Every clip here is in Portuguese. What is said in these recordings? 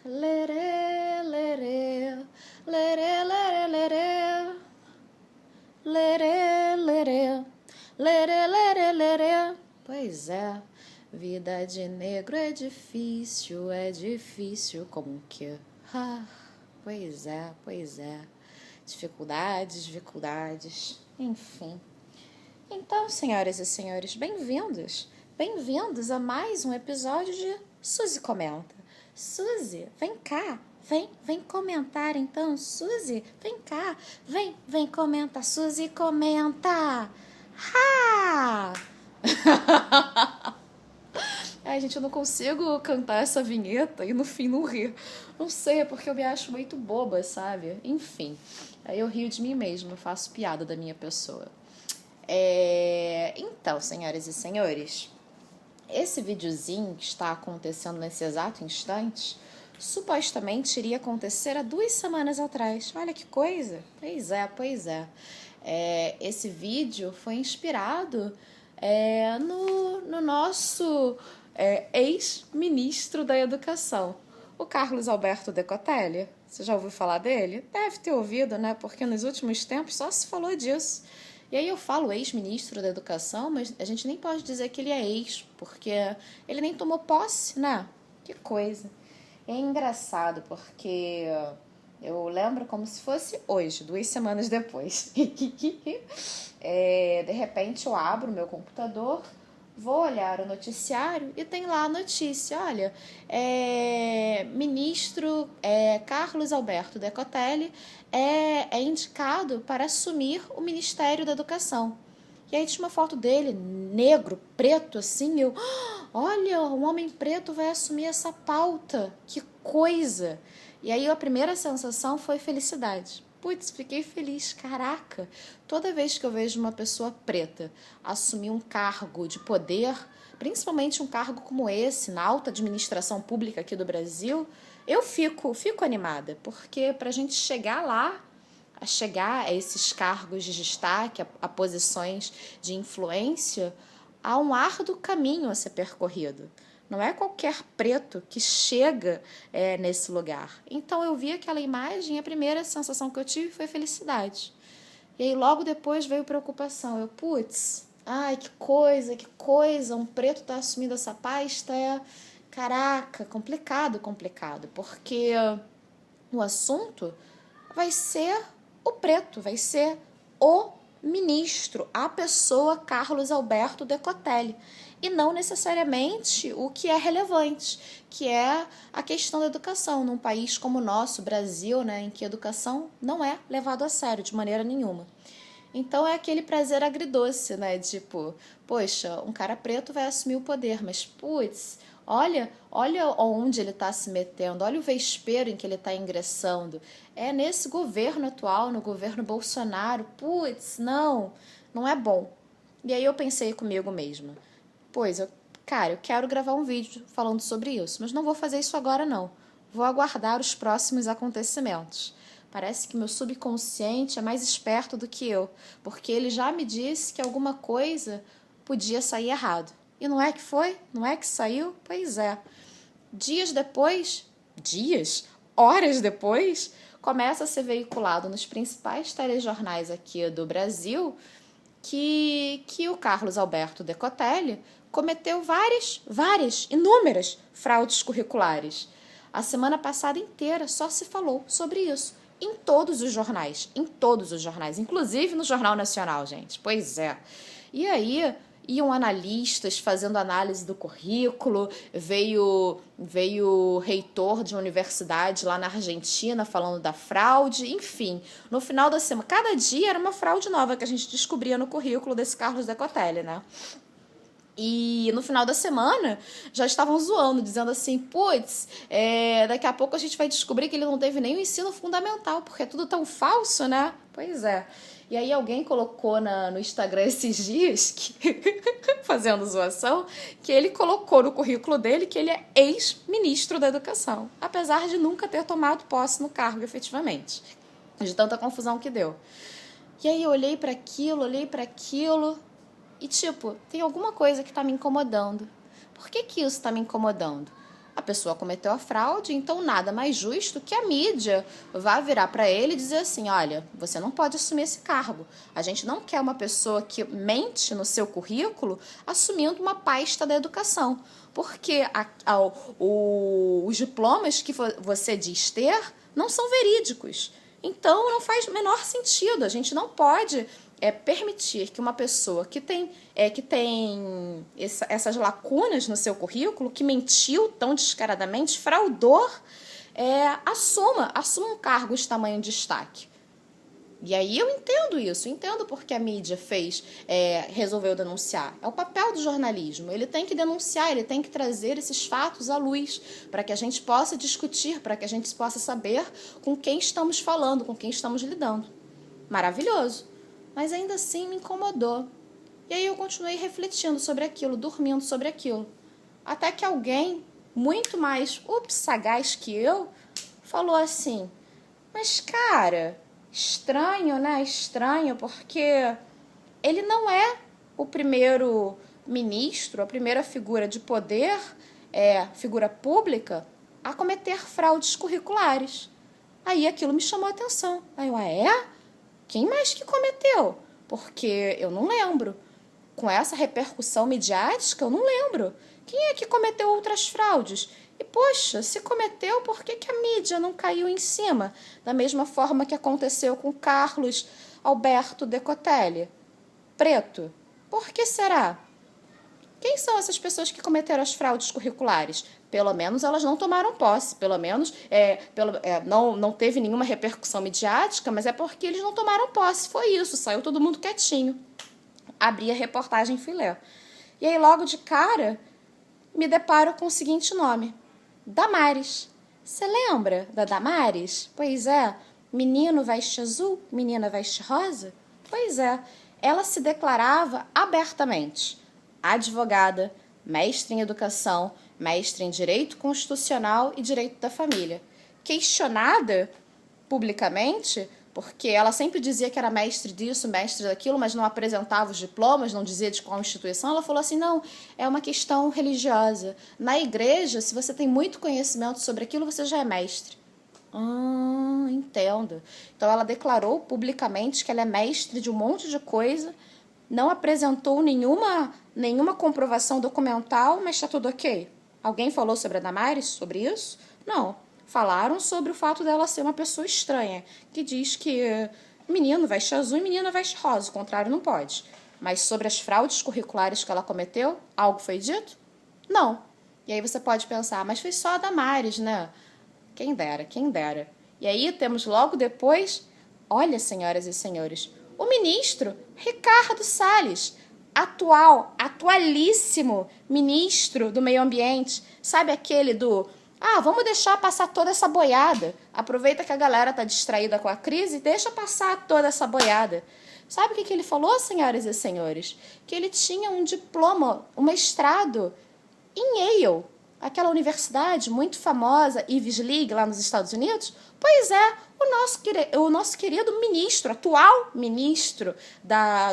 lerê, lerê, lerê, lerê, lerê, lerê, lerê, lerê, lerê, lerê. Pois é, vida de negro é difícil como que... pois é, dificuldades, enfim. Então, senhoras e senhores, bem-vindos a mais um episódio de Suzy Comenta. Suzy, vem cá, vem comentar então, Suzy, vem cá, vem comentar, Suzy comenta. Ha! Ai, gente, eu não consigo cantar essa vinheta e no fim não rir. Não sei, é porque eu me acho muito boba, sabe? Enfim, aí eu rio de mim mesma, eu faço piada da minha pessoa. Então, senhoras e senhores, esse videozinho que está acontecendo nesse exato instante, supostamente iria acontecer há 2 semanas atrás. Olha que coisa! Pois é. Esse vídeo foi inspirado no nosso ex-ministro da Educação, o Carlos Alberto Decotelli. Você já ouviu falar dele? Deve ter ouvido, né? Porque nos últimos tempos só se falou disso. E aí eu falo ex-ministro da Educação, mas a gente nem pode dizer que ele é ex, porque ele nem tomou posse, né? Que coisa. É engraçado, porque eu lembro como se fosse hoje, 2 semanas depois. De repente eu abro o meu computador, vou olhar o noticiário e tem lá a notícia, olha, ministro Carlos Alberto Decotelli é indicado para assumir o Ministério da Educação. E aí tinha uma foto dele, negro, preto, assim, olha, um homem preto vai assumir essa pauta, que coisa! E aí a primeira sensação foi felicidade. Putz, fiquei feliz, caraca! Toda vez que eu vejo uma pessoa preta assumir um cargo de poder, principalmente um cargo como esse, na alta administração pública aqui do Brasil, eu fico animada, porque pra gente chegar lá, a chegar a esses cargos de destaque, a posições de influência, há um árduo caminho a ser percorrido. Não é qualquer preto que chega nesse lugar. Então eu vi aquela imagem e a primeira sensação que eu tive foi felicidade. E aí logo depois veio preocupação. Ai, que coisa, um preto tá assumindo essa pasta, caraca, complicado, porque o assunto vai ser o preto, vai ser o ministro, a pessoa Carlos Alberto Decotelli, e não necessariamente o que é relevante, que é a questão da educação, num país como o nosso, Brasil, né, em que a educação não é levada a sério de maneira nenhuma. Então é aquele prazer agridoce, né, tipo, poxa, um cara preto vai assumir o poder, mas putz, olha onde ele está se metendo, olha o vespeiro em que ele está ingressando. É nesse governo atual, no governo Bolsonaro, putz, não é bom. E aí eu pensei comigo mesma, eu quero gravar um vídeo falando sobre isso, mas não vou fazer isso agora não. Vou aguardar os próximos acontecimentos. Parece que meu subconsciente é mais esperto do que eu, porque ele já me disse que alguma coisa podia sair errado. E não é que foi? Não é que saiu? Pois é. Horas depois, começa a ser veiculado nos principais telejornais aqui do Brasil que o Carlos Alberto Decotelli cometeu inúmeras fraudes curriculares. A semana passada inteira só se falou sobre isso. Em todos os jornais, inclusive no Jornal Nacional, gente. Pois é. E aí iam analistas fazendo análise do currículo, veio reitor de uma universidade lá na Argentina falando da fraude, enfim. No final da semana, cada dia era uma fraude nova que a gente descobria no currículo desse Carlos Decotelli, né? E no final da semana já estavam zoando, dizendo assim, daqui a pouco a gente vai descobrir que ele não teve nem o ensino fundamental, porque é tudo tão falso, né? Pois é. E aí alguém colocou no Instagram esses dias, fazendo zoação, que ele colocou no currículo dele que ele é ex-ministro da Educação, apesar de nunca ter tomado posse no cargo efetivamente, de tanta confusão que deu. E aí eu olhei para aquilo... E, tem alguma coisa que tá me incomodando. Por que isso tá me incomodando? A pessoa cometeu a fraude, então nada mais justo que a mídia vá virar para ele e dizer assim, olha, você não pode assumir esse cargo. A gente não quer uma pessoa que mente no seu currículo assumindo uma pasta da educação. Porque os diplomas que você diz ter não são verídicos. Então não faz o menor sentido. A gente não pode permitir que uma pessoa que tem essas lacunas no seu currículo, que mentiu tão descaradamente, fraudou, assuma um cargo de tamanho destaque. E aí eu entendo isso, entendo porque a mídia resolveu denunciar. É o papel do jornalismo, ele tem que denunciar, ele tem que trazer esses fatos à luz, para que a gente possa discutir, para que a gente possa saber com quem estamos falando, com quem estamos lidando. Maravilhoso, mas ainda assim me incomodou. E aí eu continuei refletindo sobre aquilo, dormindo sobre aquilo. Até que alguém, muito mais sagaz que eu, falou assim, mas cara, estranho, né? Estranho, porque ele não é o primeiro ministro, a primeira figura de poder, figura pública, a cometer fraudes curriculares. Aí aquilo me chamou a atenção. Aí eu, quem mais que cometeu? Porque eu não lembro. Com essa repercussão midiática, eu não lembro. Quem é que cometeu outras fraudes? E, poxa, se cometeu, por que a mídia não caiu em cima? Da mesma forma que aconteceu com Carlos Alberto Decotelli. Preto. Por que será? Quem são essas pessoas que cometeram as fraudes curriculares? Pelo menos elas não tomaram posse, pelo menos não teve nenhuma repercussão midiática, mas é porque eles não tomaram posse. Foi isso, saiu todo mundo quietinho. Abri a reportagem filé. E aí, logo de cara, me deparo com o seguinte nome. Damares. Você lembra da Damares? Pois é. Menino veste azul, menina veste rosa? Pois é. Ela se declarava abertamente advogada, mestre em educação, mestre em direito constitucional e direito da família. Questionada publicamente, porque ela sempre dizia que era mestre disso, mestre daquilo, mas não apresentava os diplomas, não dizia de qual instituição, ela falou assim, não, é uma questão religiosa. Na igreja, se você tem muito conhecimento sobre aquilo, você já é mestre. Entendo. Então ela declarou publicamente que ela é mestre de um monte de coisa, não apresentou nenhuma comprovação documental, mas está tudo ok. Alguém falou sobre a Damares, sobre isso? Não. Falaram sobre o fato dela ser uma pessoa estranha, que diz que menino veste azul e menina veste rosa, o contrário não pode. Mas sobre as fraudes curriculares que ela cometeu, algo foi dito? Não. E aí você pode pensar, mas foi só a Damares, né? Quem dera, quem dera. E aí temos logo depois, olha, senhoras e senhores, o ministro Ricardo Salles, atualíssimo ministro do Meio Ambiente, sabe aquele do... vamos deixar passar toda essa boiada. Aproveita que a galera tá distraída com a crise e deixa passar toda essa boiada. Sabe o que ele falou, senhoras e senhores? Que ele tinha um diploma, um mestrado em Yale, aquela universidade muito famosa, Ivy League, lá nos Estados Unidos. Pois é, o nosso querido ministro, atual ministro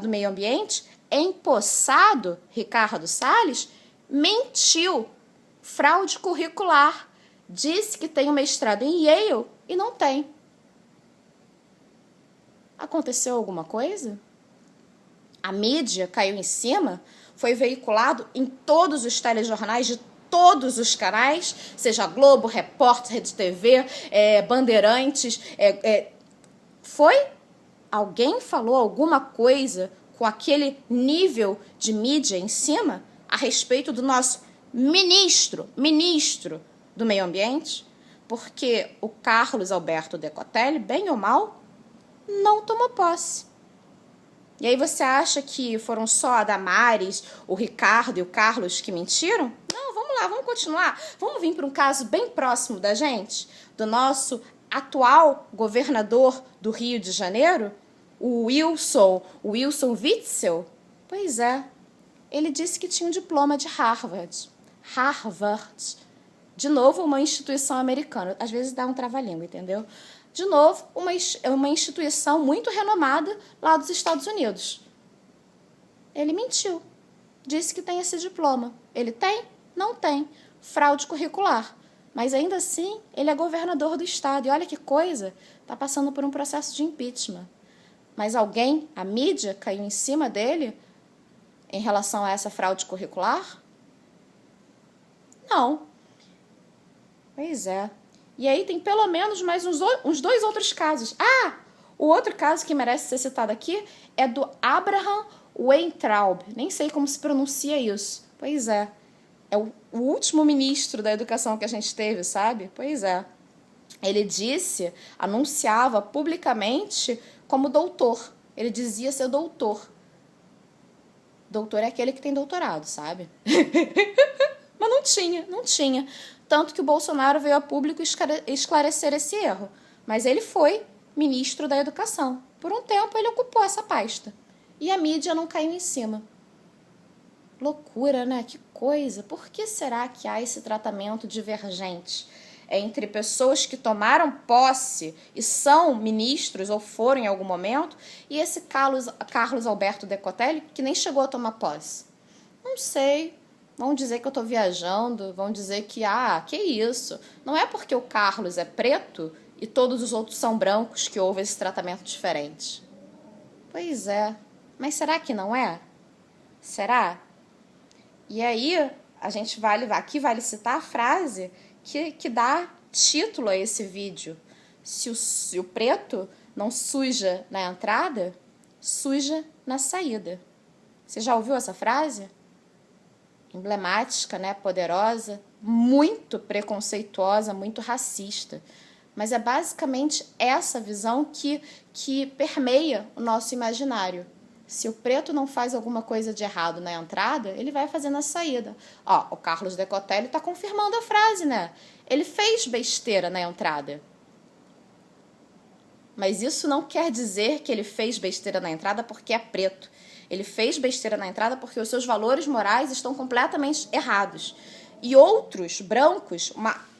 do Meio Ambiente, empossado, Ricardo Salles, mentiu. Fraude curricular. Disse que tem um mestrado em Yale e não tem. Aconteceu alguma coisa? A mídia caiu em cima? Foi veiculado em todos os telejornais de todos os canais, seja Globo, Repórter, Rede TV, Bandeirantes. Foi? Alguém falou alguma coisa com aquele nível de mídia em cima a respeito do nosso ministro do Meio Ambiente? Porque o Carlos Alberto Decotelli, bem ou mal, não tomou posse. E aí você acha que foram só a Damares, o Ricardo e o Carlos que mentiram? Não, vamos lá, vamos continuar. Vamos vir para um caso bem próximo da gente, do nosso atual governador do Rio de Janeiro, o Wilson Witzel. Pois é, ele disse que tinha um diploma de Harvard. De novo, uma instituição americana. Às vezes dá um trava-língua, entendeu? De novo, uma instituição muito renomada lá dos Estados Unidos. Ele mentiu. Disse que tem esse diploma. Ele tem? Não tem. fraude curricular. Mas ainda assim, ele é governador do estado. E olha que coisa, está passando por um processo de impeachment. Mas alguém, a mídia, caiu em cima dele em relação a essa fraude curricular? Não. Pois é. E aí tem pelo menos mais uns 2 outros casos. O outro caso que merece ser citado aqui é do Abraham Weintraub. Nem sei como se pronuncia isso. Pois é. É o último ministro da educação que a gente teve, sabe? Pois é. Ele anunciava publicamente como doutor. Ele dizia ser doutor. Doutor é aquele que tem doutorado, sabe? Mas não tinha. Tanto que o Bolsonaro veio a público esclarecer esse erro. Mas ele foi ministro da Educação. Por um tempo ele ocupou essa pasta. E a mídia não caiu em cima. Loucura, né? Que coisa. Por que será que há esse tratamento divergente entre pessoas que tomaram posse e são ministros ou foram em algum momento e esse Carlos Alberto Decotelli que nem chegou a tomar posse? Não sei. Vão dizer que eu estou viajando, vão dizer que isso. Não é porque o Carlos é preto e todos os outros são brancos que houve esse tratamento diferente. Pois é. Mas será que não é? Será? E aí, aqui vale citar a frase que dá título a esse vídeo. Se o preto não suja na entrada, suja na saída. Você já ouviu essa frase? Emblemática, né? Poderosa, muito preconceituosa, muito racista. Mas é basicamente essa visão que permeia o nosso imaginário. Se o preto não faz alguma coisa de errado na entrada, ele vai fazer na saída. O Carlos Decotelli está confirmando a frase, né? Ele fez besteira na entrada. Mas isso não quer dizer que ele fez besteira na entrada porque é preto. Ele fez besteira na entrada porque os seus valores morais estão completamente errados. E outros brancos,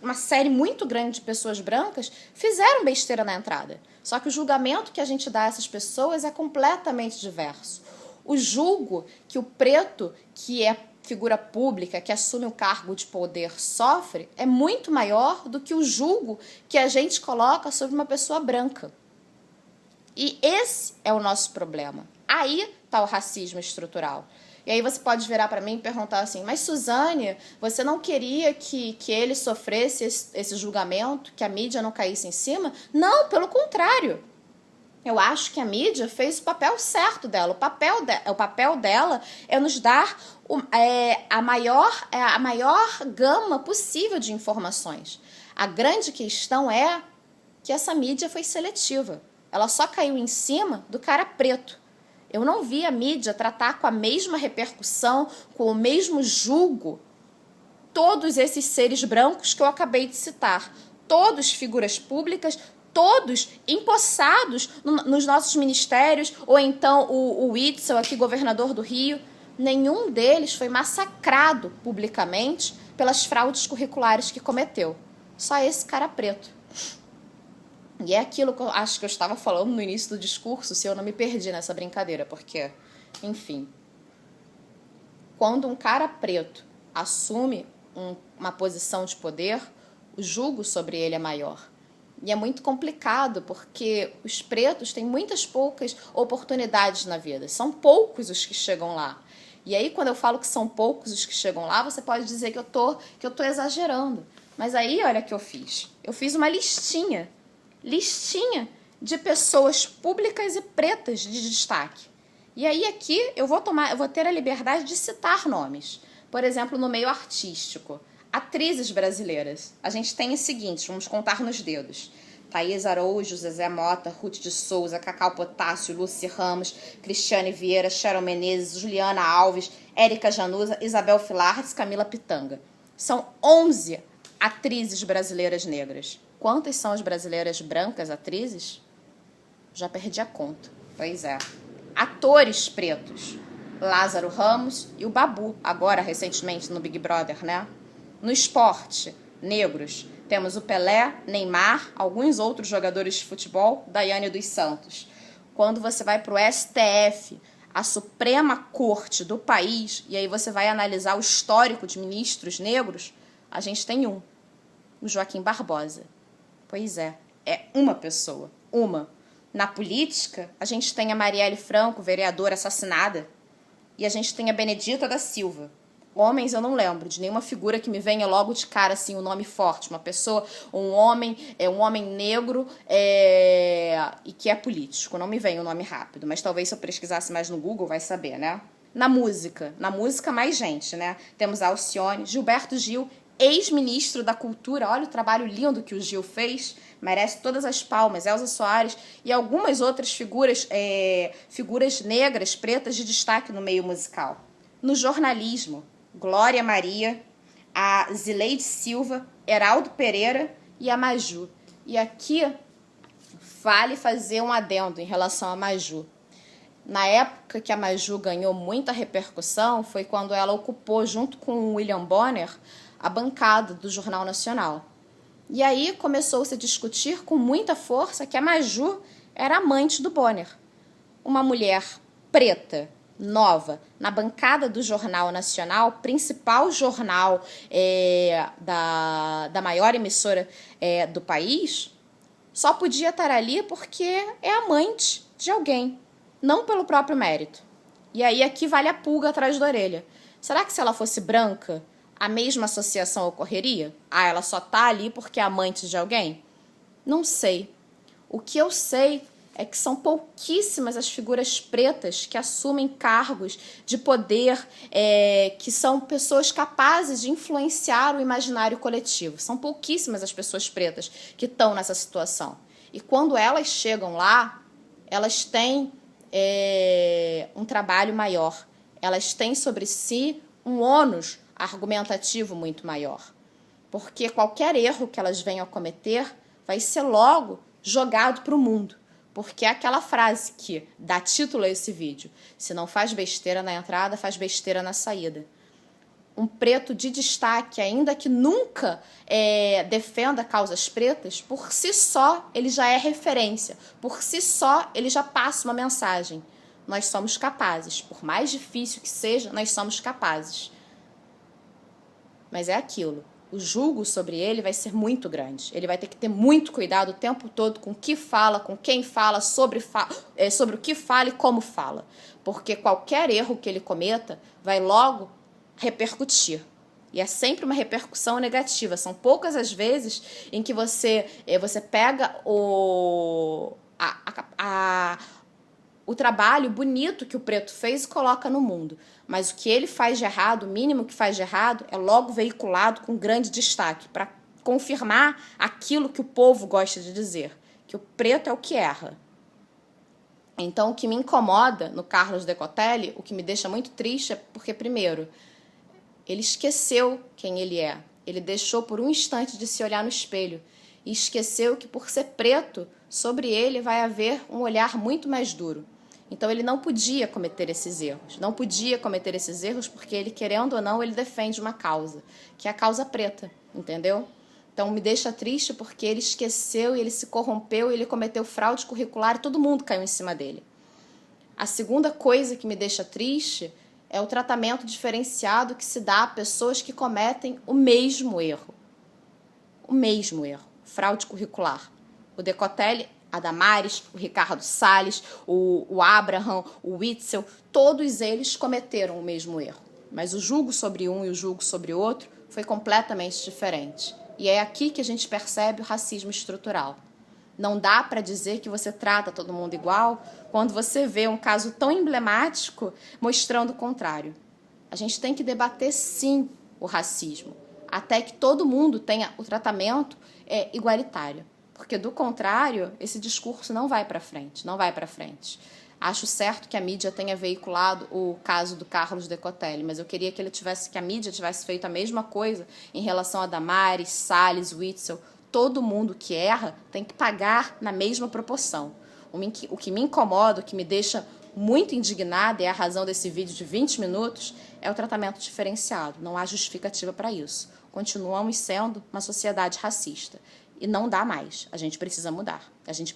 uma série muito grande de pessoas brancas, fizeram besteira na entrada. Só que o julgamento que a gente dá a essas pessoas é completamente diverso. O julgo que o preto, que é figura pública, que assume um cargo de poder, sofre, é muito maior do que o julgo que a gente coloca sobre uma pessoa branca. E esse é o nosso problema. Aí está o racismo estrutural. E aí você pode virar para mim e perguntar assim, mas Suzane, você não queria que ele sofresse esse julgamento, que a mídia não caísse em cima? Não, pelo contrário. Eu acho que a mídia fez o papel certo dela. O papel dela é nos dar a maior gama possível de informações. A grande questão é que essa mídia foi seletiva. Ela só caiu em cima do cara preto. Eu não vi a mídia tratar com a mesma repercussão, com o mesmo julgo, todos esses seres brancos que eu acabei de citar. Todos figuras públicas, todos empossados nos nossos ministérios, ou então o Witzel, aqui governador do Rio. Nenhum deles foi massacrado publicamente pelas fraudes curriculares que cometeu. Só esse cara preto. E é aquilo que eu acho que eu estava falando no início do discurso, se eu não me perdi nessa brincadeira, porque, enfim, quando um cara preto assume uma posição de poder, o julgo sobre ele é maior. E é muito complicado, porque os pretos têm poucas oportunidades na vida. São poucos os que chegam lá. E aí, quando eu falo que são poucos os que chegam lá, você pode dizer que eu tô exagerando. Mas aí, olha o que eu fiz. Eu fiz uma listinha de pessoas públicas e pretas de destaque. E aí aqui eu vou ter a liberdade de citar nomes. Por exemplo, no meio artístico, atrizes brasileiras. A gente tem os seguintes, vamos contar nos dedos. Thaís Araújo, Zezé Mota, Ruth de Souza, Cacau Potássio, Lucy Ramos, Cristiane Vieira, Sharon Menezes, Juliana Alves, Érica Januza, Isabel Filardes, Camila Pitanga. São 11 atrizes brasileiras negras. Quantas são as brasileiras brancas atrizes? Já perdi a conta. Pois é. Atores pretos. Lázaro Ramos e o Babu, agora recentemente no Big Brother, né? No esporte, negros. Temos o Pelé, Neymar, alguns outros jogadores de futebol, Daiane dos Santos. Quando você vai para o STF, a Suprema Corte do país, e aí você vai analisar o histórico de ministros negros, a gente tem um, o Joaquim Barbosa. Pois é uma pessoa, uma. Na política, a gente tem a Marielle Franco, vereadora assassinada, e a gente tem a Benedita da Silva. Homens eu não lembro de nenhuma figura que me venha logo de cara assim, um nome forte, uma pessoa, um homem negro e que é político. Não me vem o nome rápido, mas talvez se eu pesquisasse mais no Google vai saber, né? Na música mais gente, né? Temos a Alcione, Gilberto Gil, ex-ministro da Cultura. Olha o trabalho lindo que o Gil fez, merece todas as palmas. Elza Soares e algumas outras figuras negras, pretas de destaque no meio musical. No jornalismo, Glória Maria, a Zileide Silva, Heraldo Pereira e a Maju. E aqui vale fazer um adendo em relação a Maju. Na época que a Maju ganhou muita repercussão foi quando ela ocupou, junto com o William Bonner, a bancada do Jornal Nacional. E aí começou-se a discutir com muita força que a Maju era amante do Bonner. Uma mulher preta, nova, na bancada do Jornal Nacional, principal jornal da maior emissora do país, só podia estar ali porque é amante de alguém, não pelo próprio mérito. E aí aqui vale a pulga atrás da orelha. Será que se ela fosse branca, a mesma associação ocorreria? Ah, ela só tá ali porque é amante de alguém? Não sei. O que eu sei é que são pouquíssimas as figuras pretas que assumem cargos de poder, que são pessoas capazes de influenciar o imaginário coletivo. São pouquíssimas as pessoas pretas que estão nessa situação. E quando elas chegam lá, elas têm um trabalho maior. Elas têm sobre si um ônus argumentativo muito maior. Porque qualquer erro que elas venham a cometer vai ser logo jogado para o mundo. Porque é aquela frase que dá título a esse vídeo: se não faz besteira na entrada, faz besteira na saída. Um preto de destaque, ainda que nunca defenda causas pretas, por si só ele já é referência, por si só ele já passa uma mensagem. Nós somos capazes, por mais difícil que seja, nós somos capazes. Mas é aquilo. O julgo sobre ele vai ser muito grande. Ele vai ter que ter muito cuidado o tempo todo com o que fala, com quem fala, sobre o que fala e como fala. Porque qualquer erro que ele cometa vai logo repercutir. E é sempre uma repercussão negativa. São poucas as vezes em que você pega o trabalho bonito que o preto fez e coloca no mundo. Mas o que ele faz de errado, o mínimo que faz de errado, é logo veiculado com grande destaque, para confirmar aquilo que o povo gosta de dizer, que o preto é o que erra. Então, o que me incomoda no Carlos Decotelli, o que me deixa muito triste, é porque, primeiro, ele esqueceu quem ele é. Ele deixou por um instante de se olhar no espelho e esqueceu que, por ser preto, sobre ele vai haver um olhar muito mais duro. Então ele não podia cometer esses erros. Não podia cometer esses erros porque ele, querendo ou não, ele defende uma causa, que é a causa preta, entendeu? Então me deixa triste porque ele esqueceu e ele se corrompeu e ele cometeu fraude curricular e todo mundo caiu em cima dele. A segunda coisa que me deixa triste é o tratamento diferenciado que se dá a pessoas que cometem o mesmo erro. O mesmo erro. Fraude curricular. O Decotelli, a Damares, o Ricardo Salles, o Abraham, o Witzel, todos eles cometeram o mesmo erro. Mas o julgo sobre um e o julgo sobre o outro foi completamente diferente. E é aqui que a gente percebe o racismo estrutural. Não dá para dizer que você trata todo mundo igual quando você vê um caso tão emblemático mostrando o contrário. A gente tem que debater, sim, o racismo, até que todo mundo tenha o tratamento igualitário. Porque, do contrário, esse discurso não vai para frente, não vai para frente. Acho certo que a mídia tenha veiculado o caso do Carlos Decotelli, mas eu queria que a mídia tivesse feito a mesma coisa em relação a Damares, Salles, Witzel. Todo mundo que erra tem que pagar na mesma proporção. O que me incomoda, o que me deixa muito indignada, e é a razão desse vídeo de 20 minutos, é o tratamento diferenciado. Não há justificativa para isso. Continuamos sendo uma sociedade racista. E não dá mais. A gente precisa mudar. A gente